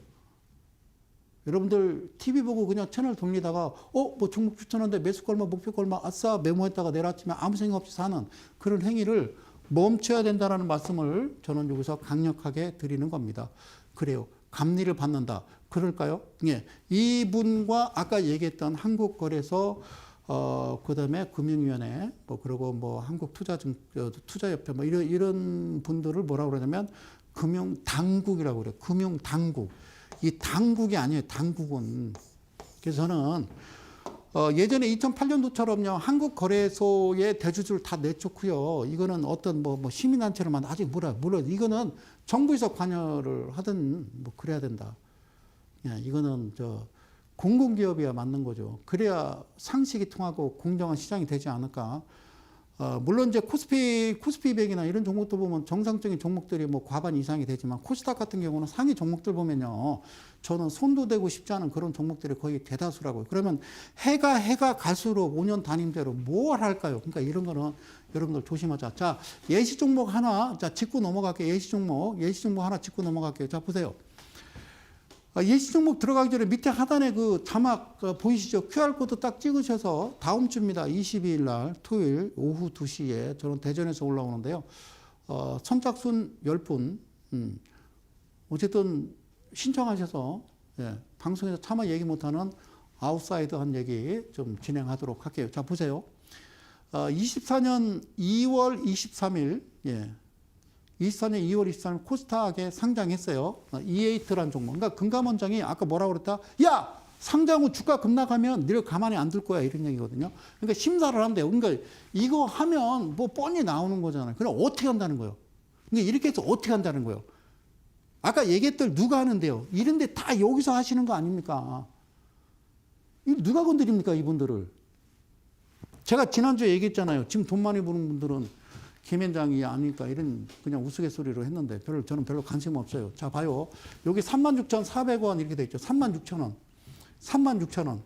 여러분들 TV 보고 그냥 채널 돌리다가 뭐 종목 추천하는데 매수가 얼마 목표가 얼마 아싸 메모했다가 내일 아침에 아무 생각 없이 사는 그런 행위를 멈춰야 된다는 말씀을 저는 여기서 강력하게 드리는 겁니다. 그래요. 감리를 받는다. 그럴까요? 예. 이분과 아까 얘기했던 한국거래소 그다음에 금융위원회 그리고 한국투자협회 이런 분들을 뭐라고 그러냐면 금융당국이라고 그래요. 금융당국. 이 당국이 아니에요. 당국은. 그래서 저는 예전에 2008년도처럼요. 한국거래소의 대주주를 다 내쫓고요. 이거는 어떤 시민단체로만 아직 물론 이거는 정부에서 관여를 하든 그래야 된다. 야, 이거는 공공기업이야 맞는 거죠. 그래야 상식이 통하고 공정한 시장이 되지 않을까. 물론 이제 코스피 100이나 이런 종목들 보면 정상적인 종목들이 과반 이상이 되지만 코스닥 같은 경우는 상위 종목들 보면요. 저는 손도 대고 싶지 않은 그런 종목들이 거의 대다수라고요. 그러면 해가 갈수록 5년 단임대로 뭘 할까요? 그러니까 이런 거는 여러분들 조심하자. 자, 예시 종목 하나, 짚고 넘어갈게요. 예시 종목 하나 짚고 넘어갈게요. 자, 보세요. 예시 종목 들어가기 전에 밑에 하단에 그 자막 보이시죠? QR코드 딱 찍으셔서 다음 주입니다. 22일 날 토요일 오후 2시에 저는 대전에서 올라오는데요. 선착순 10분 어쨌든 신청하셔서 방송에서 차마 얘기 못하는 아웃사이더한 얘기 좀 진행하도록 할게요. 자, 보세요. 24년 2월 23일 24년 2월 23일 코스닥에 상장했어요. E8라는 종목. 그러니까 금감원장이 아까 뭐라고 그랬다? 야! 상장 후 주가 급락하면 늘 가만히 안 둘 거야. 이런 얘기거든요. 그러니까 심사를 한대요. 그러니까 이거 하면 뻔히 나오는 거잖아요. 그럼 어떻게 한다는 거예요? 그러니까 이렇게 해서 어떻게 한다는 거예요? 아까 얘기했던 누가 하는데요? 이런데 다 여기서 하시는 거 아닙니까? 이거 누가 건드립니까? 이분들을. 제가 지난주에 얘기했잖아요. 지금 돈 많이 버는 분들은 김앤장이 아니까 이런 그냥 우스갯소리로 했는데 저는 별로 관심 없어요. 자, 봐요. 여기 36,400원 이렇게 돼 있죠. 36,000원. 36,000원.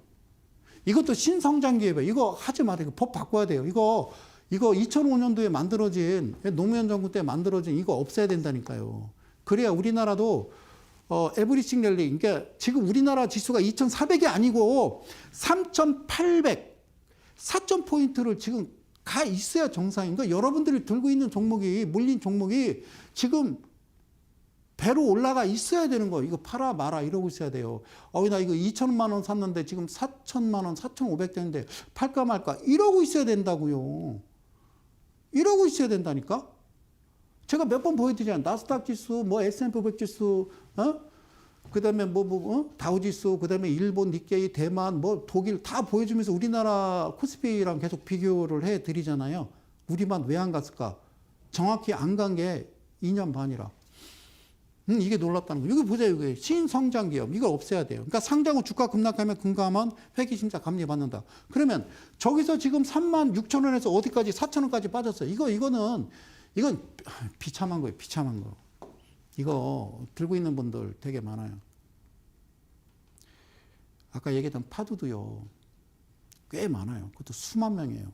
이것도 신성장기업이에요. 이거 하지 마세요. 법 바꿔야 돼요. 이거 2005년도에 만들어진 노무현 정부 때 만들어진 이거 없애야 된다니까요. 그래야 우리나라도 에브리싱 랠리 그러니까 지금 우리나라 지수가 2,400이 아니고 3,800 4,000포인트를 지금 가 있어야 정상인 거예요. 여러분들이 들고 있는 종목이 물린 종목이 지금 배로 올라가 있어야 되는 거예요. 이거 팔아 마라 이러고 있어야 돼요. 나 이거 2천만 원 샀는데 지금 4천만 원, 4,500 되는데 팔까 말까 이러고 있어야 된다고요. 이러고 있어야 된다니까. 제가 몇 번 보여드리잖아요. 나스닥 지수, S&P 500 지수, 그다음에 다우지수, 그다음에 일본 니케이, 대만, 뭐 독일 다 보여주면서 우리나라 코스피랑 계속 비교를 해 드리잖아요. 우리만 왜 안 갔을까? 정확히 안 간 게 2년 반이라. 이게 놀랍다는 거. 여기 보세요. 이게 신성장 기업. 이걸 없애야 돼요. 그러니까 상장 후 주가 급락하면 금감원 회계심사 감리 받는다. 그러면 저기서 지금 36,000원에서 어디까지 4,000원까지 빠졌어요. 이건 비참한 거예요. 비참한 거. 이거 들고 있는 분들 되게 많아요. 아까 얘기했던 파두도요. 꽤 많아요. 그것도 수만 명이에요.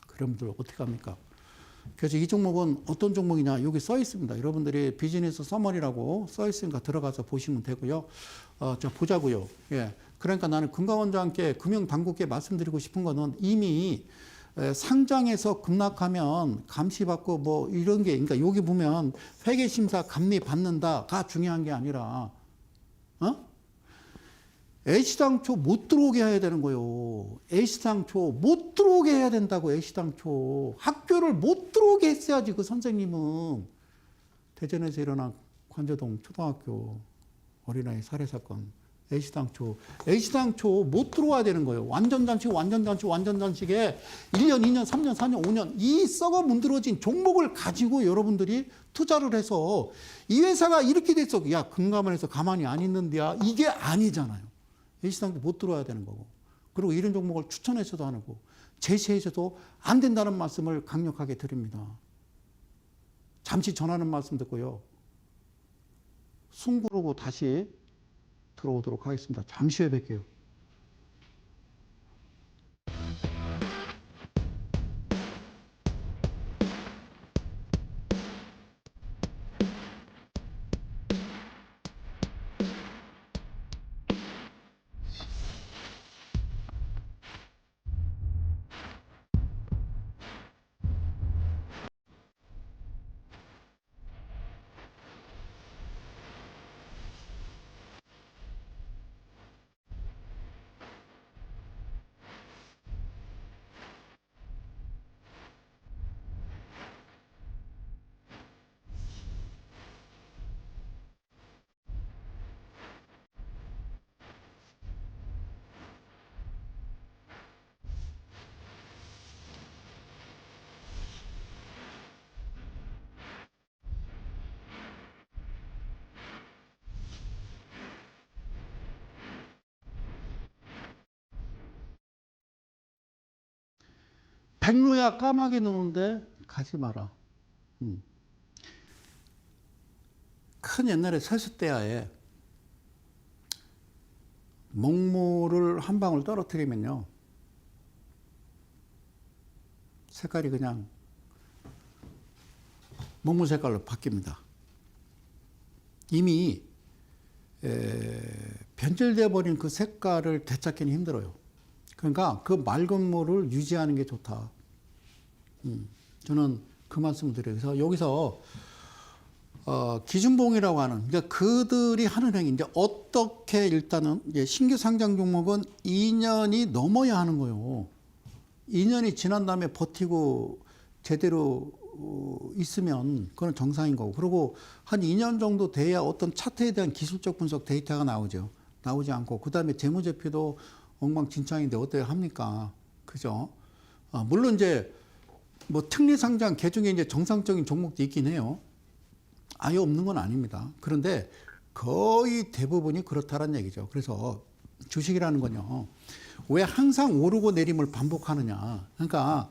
그런 분들 어떻게 합니까? 그래서 이 종목은 어떤 종목이냐 여기 써 있습니다. 여러분들이 비즈니스 서머리라고 써 있으니까 들어가서 보시면 되고요. 자 보자고요. 예. 그러니까 나는 금감원장께 금융당국에 말씀드리고 싶은 거는 이미 상장에서 급락하면 감시받고 뭐 이런 게, 그러니까 여기 보면 회계심사 감리 받는다가 중요한 게 아니라, 애시당초 못 들어오게 해야 되는 거예요. 애시당초 못 들어오게 해야 된다고, 애시당초. 학교를 못 들어오게 했어야지, 그 선생님은. 대전에서 일어난 관저동 초등학교 어린아이 살해사건. 애시당초 못 들어와야 되는 거예요. 완전단식, 완전단식에 1년, 2년, 3년, 4년, 5년 이 썩어 문드러진 종목을 가지고 여러분들이 투자를 해서 이 회사가 이렇게 됐어. 야, 금감원에서 가만히 안 있는데야. 이게 아니잖아요. 애시당초 못 들어와야 되는 거고. 그리고 이런 종목을 추천해서도 안 하고 제시해서도 안 된다는 말씀을 강력하게 드립니다. 잠시 전하는 말씀 듣고요. 숨 고르고 다시 들어오도록 하겠습니다. 잠시 후에 뵐게요. 백로야 까마귀 누는데 가지 마라. 큰 옛날에 세숫대야에 먹물을 한 방울 떨어뜨리면요. 색깔이 그냥 먹물 색깔로 바뀝니다. 이미 변질되어 버린 그 색깔을 되찾기는 힘들어요. 그러니까 그 맑은 물을 유지하는 게 좋다. 저는 그 말씀을 드려요. 그래서 여기서 기준봉이라고 하는, 그러니까 그들이 하는 행위, 이제 어떻게 일단은 이제 신규 상장 종목은 2년이 넘어야 하는 거예요. 2년이 지난 다음에 버티고 제대로 있으면 그건 정상인 거고, 그리고 한 2년 정도 돼야 어떤 차트에 대한 기술적 분석 데이터가 나오죠. 나오지 않고 그 다음에 재무제표도 엉망진창인데 어떻게 합니까? 그죠? 물론 이제 뭐 특리상장 개중에 이제 정상적인 종목도 있긴 해요. 아예 없는 건 아닙니다. 그런데 거의 대부분이 그렇다는 얘기죠. 그래서 주식이라는 건요, 왜 항상 오르고 내림을 반복하느냐. 그러니까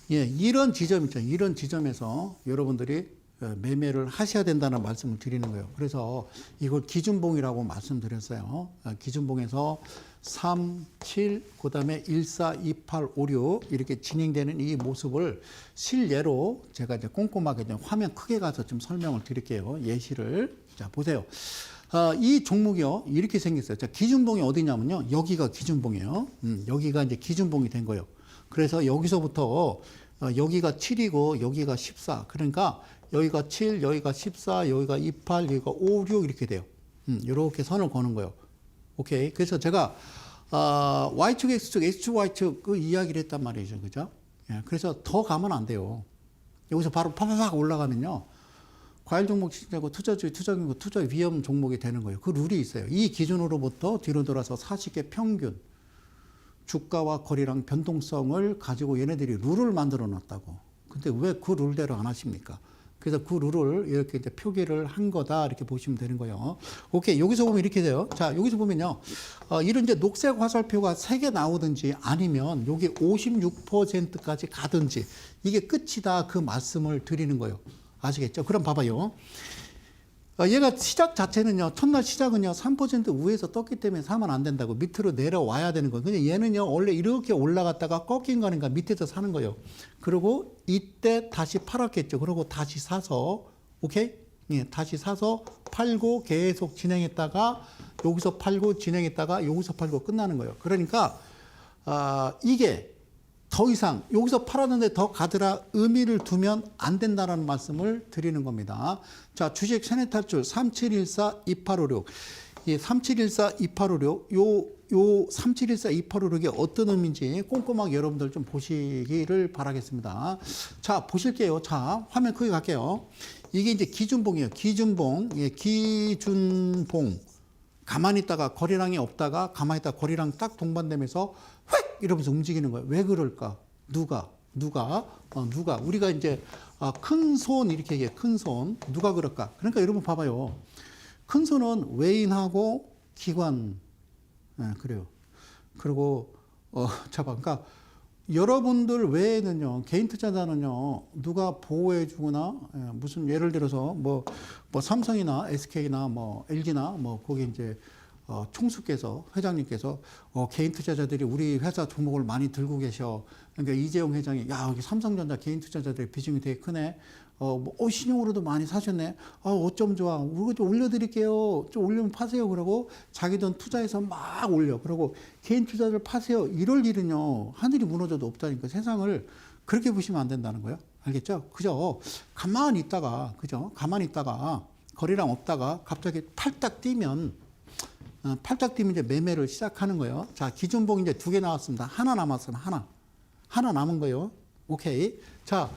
이런 지점 있죠. 이런 지점에서 여러분들이 매매를 하셔야 된다는 말씀을 드리는 거예요. 그래서 이걸 기준봉이라고 말씀드렸어요. 기준봉에서 3, 7, 그 다음에 1, 4, 2, 8, 5, 6 이렇게 진행되는 이 모습을 실예로 제가 이제 꼼꼼하게 좀 화면 크게 가서 좀 설명을 드릴게요. 예시를. 자, 보세요. 이 종목이요. 이렇게 생겼어요. 자, 기준봉이 어디냐면요. 여기가 기준봉이에요. 여기가 이제 기준봉이 된 거예요. 그래서 여기서부터 여기가 7이고 여기가 14. 그러니까 여기가 7, 여기가 14, 여기가 28, 여기가 5, 6 이렇게 돼요. 이렇게 선을 거는 거예요. 오케이. 그래서 제가 Y축, X축, X축, Y축 그 이야기를 했단 말이죠. 그죠? 예, 그래서 더 가면 안 돼요. 여기서 바로 파파팍 올라가면요. 과열 종목 시작하고 투자주의, 투자금고, 투자 위험 종목이 되는 거예요. 그 룰이 있어요. 이 기준으로부터 뒤로 돌아서 40개 평균 주가와 거래량 변동성을 가지고 얘네들이 룰을 만들어 놨다고. 근데 왜 그 룰대로 안 하십니까? 그래서 그 룰을 이렇게 이제 표기를 한 거다 이렇게 보시면 되는 거예요. 오케이, 여기서 보면 이렇게 돼요. 자, 여기서 보면요, 이런 이제 녹색 화살표가 3개 나오든지 아니면 여기 56%까지 가든지 이게 끝이다 그 말씀을 드리는 거예요. 아시겠죠? 그럼 봐봐요. 얘가 시작 자체는요, 첫날 시작은요, 3% 위에서 떴기 때문에 사면 안 된다고. 밑으로 내려와야 되는 거예요. 근데 얘는요, 원래 이렇게 올라갔다가 꺾인 거니까 밑에서 사는 거예요. 그리고 이때 다시 팔았겠죠. 그리고 다시 사서, 오케이? 예, 다시 사서 팔고 계속 진행했다가 여기서 팔고 진행했다가 여기서 팔고 끝나는 거예요. 그러니까, 이게 더 이상 여기서 팔았는데 더 가더라 의미를 두면 안 된다는 말씀을 드리는 겁니다. 자, 주식 세뇌 탈출 3714-2856. 이 3714-2856 요 3714-2856이 어떤 의미인지 꼼꼼하게 여러분들 좀 보시기를 바라겠습니다. 자, 보실게요. 자, 화면 크게 갈게요. 이게 이제 기준봉이에요. 기준봉. 예, 기준봉. 가만히 있다가 거래량이 없다가 가만히 있다가 거래량 딱 동반되면서 획! 이러면서 움직이는 거예요. 왜 그럴까? 누가? 우리가 이제 큰 손 이렇게 얘기해. 큰 손. 누가 그럴까? 그러니까 여러분 봐봐요. 큰 손은 외인하고 기관. 네, 그래요. 그리고 그러니까 여러분들 외에는요, 개인 투자자는요, 누가 보호해 주거나, 무슨 예를 들어서 뭐 삼성이나 SK나 뭐 LG나 뭐 거기 이제 총수께서, 회장님께서 개인 투자자들이 우리 회사 종목을 많이 들고 계셔. 그러니까 이재용 회장이, 야, 여기 삼성전자 개인 투자자들의 비중이 되게 크네. 신용으로도 많이 사셨네. 어쩜 좋아. 우리가 좀 올려드릴게요. 좀 올리면 파세요. 그러고 자기 돈 투자해서 막 올려. 그러고 개인 투자자를 파세요. 이럴 일은요, 하늘이 무너져도 없다니까. 세상을 그렇게 보시면 안 된다는 거예요. 알겠죠? 그죠? 가만히 있다가, 그죠? 가만히 있다가, 거래량 없다가 갑자기 팔딱 뛰면 이제 매매를 시작하는 거예요. 자, 기준봉 이제 2개 나왔습니다. 하나 남았으면 하나 남은 거예요. 오케이. 자,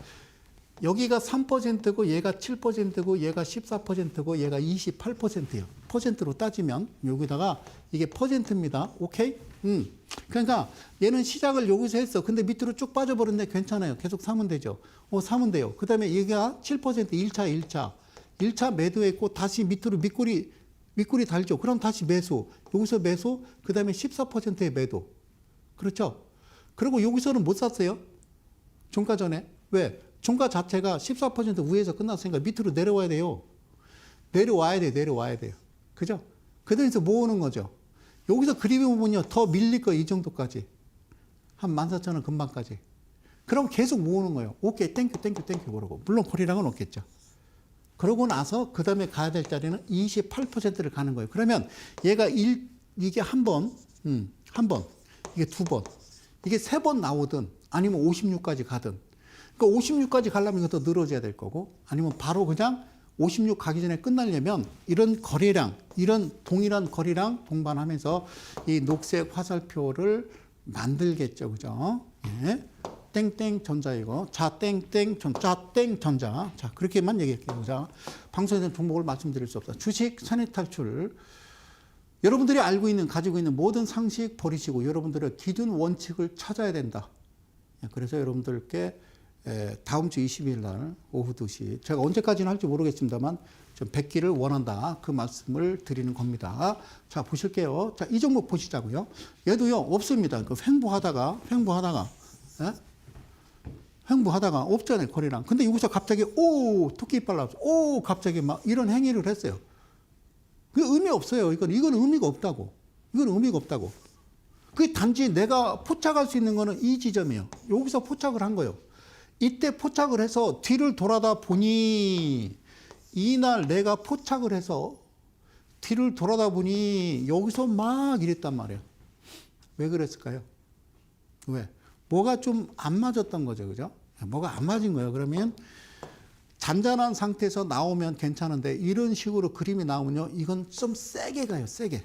여기가 3%고 얘가 7%고 얘가 14%고 얘가 28%예요. 퍼센트로 따지면 여기다가 이게 퍼센트입니다. 오케이? 그러니까 얘는 시작을 여기서 했어. 근데 밑으로 쭉 빠져버렸는데 괜찮아요. 계속 사면 되죠. 사면 돼요. 그 다음에 얘가 7% 1차 매도했고 다시 밑으로 밑꼬리 달죠. 그럼 다시 매수. 여기서 매수. 그 다음에 14%의 매도. 그렇죠? 그리고 여기서는 못 샀어요. 종가 전에. 왜? 종가 자체가 14% 위에서 끝났으니까 밑으로 내려와야 돼요. 내려와야 돼요. 그죠? 그래서 모으는 거죠. 여기서 그림에 보면요, 더 밀릴 거예요. 이 정도까지. 한 14,000원 금방까지. 그럼 계속 모으는 거예요. 오케이, 땡큐. 그러고. 물론 거래량은 없겠죠. 그러고 나서 그 다음에 가야 될 자리는 28%를 가는 거예요. 그러면 얘가 이게 한 번, 이게 2번, 이게 3번 나오든 아니면 56까지 가든. 그러니까 56까지 가려면 이것도 늘어져야 될 거고, 아니면 바로 그냥 56 가기 전에 끝나려면 이런 거래량, 이런 동일한 거래량 동반하면서 이 녹색 화살표를 만들겠죠. 그죠? 예. 땡땡 전자이고, 땡땡 전자. 자, 그렇게만 얘기할게요. 자, 방송에서는 종목을 말씀드릴 수 없다. 주식 세뇌 탈출. 여러분들이 가지고 있는 모든 상식 버리시고 여러분들의 기준 원칙을 찾아야 된다. 그래서 여러분들께 다음 주 20일 날 오후 2시, 제가 언제까지는 할지 모르겠습니다만 좀 뵙기를 원한다. 그 말씀을 드리는 겁니다. 자, 보실게요. 자, 이 종목 보시자고요. 얘도요, 없습니다. 그 횡보하다가, 예? 횡보하다가 없잖아요, 거래량. 근데 여기서 갑자기, 토끼 이빨 나왔어. 갑자기 막 이런 행위를 했어요. 그 의미 없어요. 이건 의미가 없다고. 그 단지 내가 포착할 수 있는 거는 이 지점이에요. 여기서 포착을 한 거예요. 이때 포착을 해서 뒤를 돌아다 보니, 이날 내가 포착을 해서 뒤를 돌아다 보니 여기서 막 이랬단 말이에요. 왜 그랬을까요? 왜? 뭐가 좀 안 맞았던 거죠. 그죠? 뭐가 안 맞은 거예요. 그러면 잔잔한 상태에서 나오면 괜찮은데 이런 식으로 그림이 나오면요, 이건 좀 세게 가요. 세게.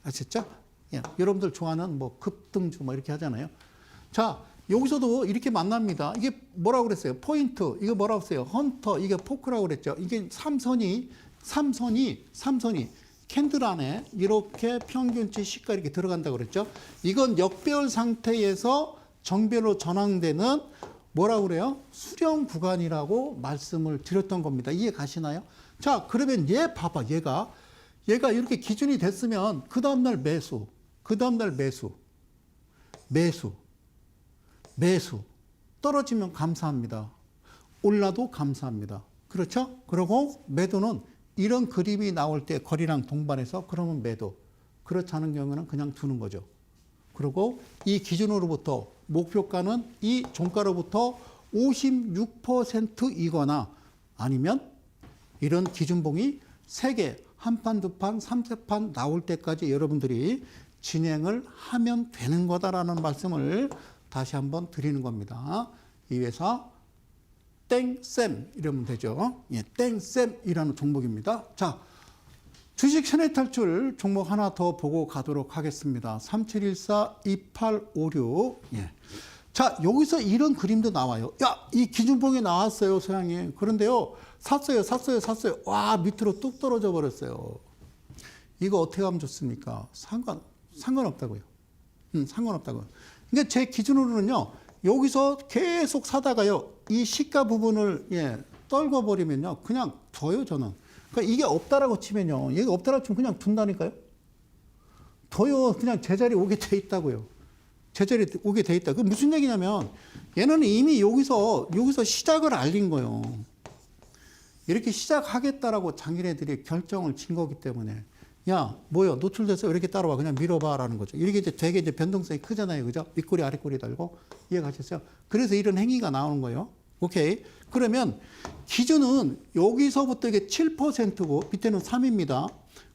아셨죠? 예, 여러분들 좋아하는 뭐 급등주 뭐 이렇게 하잖아요. 자, 여기서도 이렇게 만납니다. 이게 뭐라고 그랬어요? 포인트. 이거 뭐라고 했어요? 헌터. 이게 포크라고 그랬죠. 이게 삼선이 캔들 안에 이렇게 평균치 C가 이렇게 들어간다고 그랬죠. 이건 역배열 상태에서 정배열로 전환되는 뭐라고 그래요? 수렴 구간이라고 말씀을 드렸던 겁니다. 이해 가시나요? 자, 그러면 얘 봐봐. 얘가 이렇게 기준이 됐으면 그 다음날 매수, 그 다음날 매수. 떨어지면 감사합니다. 올라도 감사합니다. 그렇죠? 그리고 매도는 이런 그림이 나올 때 거리랑 동반해서 그러면 매도. 그렇지 않은 경우는 그냥 두는 거죠. 그리고 이 기준으로부터 목표가는 이 종가로부터 56%이거나 아니면 이런 기준봉이 3개, 한 판, 두 판, 3세 나올 때까지 여러분들이 진행을 하면 되는 거다라는 말씀을 다시 한번 드리는 겁니다. 이 회사 땡쌤 이러면 되죠. 예, 땡쌤이라는 종목입니다. 자, 주식 세뇌 탈출 종목 하나 더 보고 가도록 하겠습니다. 3714-2856. 예. 자, 여기서 이런 그림도 나와요. 야, 이 기준봉이 나왔어요, 소장님. 그런데요, 샀어요. 와, 밑으로 뚝 떨어져 버렸어요. 이거 어떻게 하면 좋습니까? 상관없다고요. 상관없다고요. 그러니까 제 기준으로는요, 여기서 계속 사다가요, 이 시가 부분을 떨궈버리면요, 그냥 둬요, 저는. 그러니까 이게 없다라고 치면요, 얘가 없다라고 치면 그냥 둔다니까요. 둬요, 그냥 제자리 오게 돼 있다고요. 제자리 오게 돼 있다. 그 무슨 얘기냐면, 얘는 이미 여기서 시작을 알린 거예요. 이렇게 시작하겠다라고 장인애들이 결정을 진 거기 때문에. 야, 뭐요? 노출돼서 이렇게 따라와. 그냥 밀어봐라는 거죠. 이렇게 되게 변동성이 크잖아요. 그죠? 윗꼬리, 아랫꼬리 달고. 이해가셨어요? 그래서 이런 행위가 나오는 거예요. 오케이. 그러면 기준은 여기서부터 이게 7%고, 밑에는 3입니다.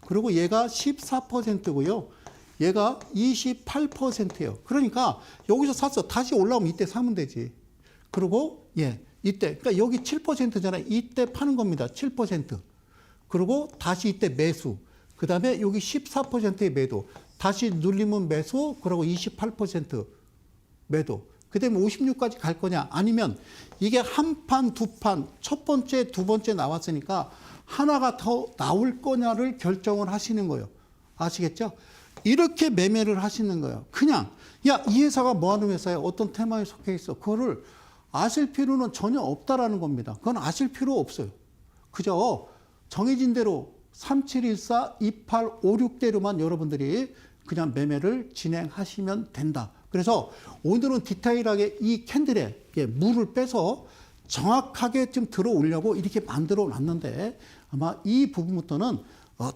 그리고 얘가 14%고요. 얘가 28%예요. 그러니까 여기서 샀어. 다시 올라오면 이때 사면 되지. 그리고 이때. 그러니까 여기 7%잖아요. 이때 파는 겁니다. 7%. 그리고 다시 이때 매수. 그 다음에 여기 14%의 매도. 다시 눌리면 매수. 그리고 28% 매도. 그 다음에 56까지 갈 거냐. 아니면 이게 한 판, 두 판, 첫 번째, 두 번째 나왔으니까 하나가 더 나올 거냐를 결정을 하시는 거예요. 아시겠죠? 이렇게 매매를 하시는 거예요. 그냥 야, 이 회사가 뭐 하는 회사야? 어떤 테마에 속해 있어? 그거를 아실 필요는 전혀 없다라는 겁니다. 그건 아실 필요 없어요. 그저 정해진 대로 3714-2856대로만 여러분들이 그냥 매매를 진행하시면 된다. 그래서 오늘은 디테일하게 이 캔들에 물을 빼서 정확하게 좀 들어오려고 이렇게 만들어 놨는데 아마 이 부분부터는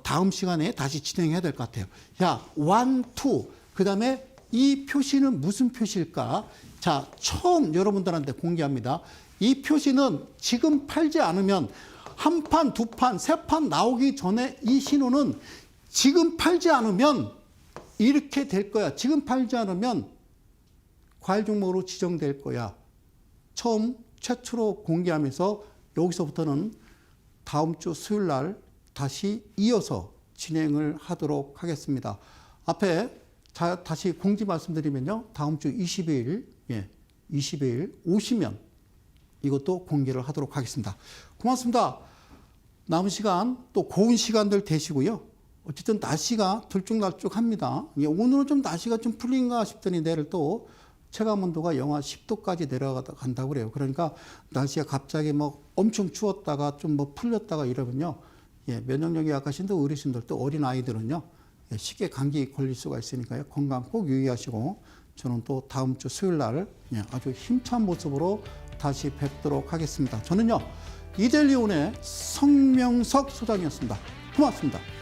다음 시간에 다시 진행해야 될 것 같아요. 야, 1, 2, 그 다음에 이 표시는 무슨 표시일까? 자, 처음 여러분들한테 공개합니다. 이 표시는 지금 팔지 않으면 한 판, 두 판, 세 판 나오기 전에 이 신호는 지금 팔지 않으면 이렇게 될 거야. 지금 팔지 않으면 과일 종목으로 지정될 거야. 최초로 공개하면서 여기서부터는 다음 주 수요일 날 다시 이어서 진행을 하도록 하겠습니다. 앞에 다시 공지 말씀드리면요. 다음 주 20일 오시면 이것도 공개를 하도록 하겠습니다. 고맙습니다. 남은 시간 또 고운 시간들 되시고요. 어쨌든 날씨가 들쭉날쭉합니다. 오늘은 좀 날씨가 좀 풀린가 싶더니 내일 또 체감온도가 영하 10도까지 내려간다고 그래요. 그러니까 날씨가 갑자기 뭐 엄청 추웠다가 좀 뭐 풀렸다가 이러면요. 면역력이 약하신 어르신들 또 어린 아이들은요. 쉽게 감기 걸릴 수가 있으니까요. 건강 꼭 유의하시고 저는 또 다음 주 수요일 날 아주 힘찬 모습으로 다시 뵙도록 하겠습니다. 저는요. 이델리온의 성명석 소장이었습니다. 고맙습니다.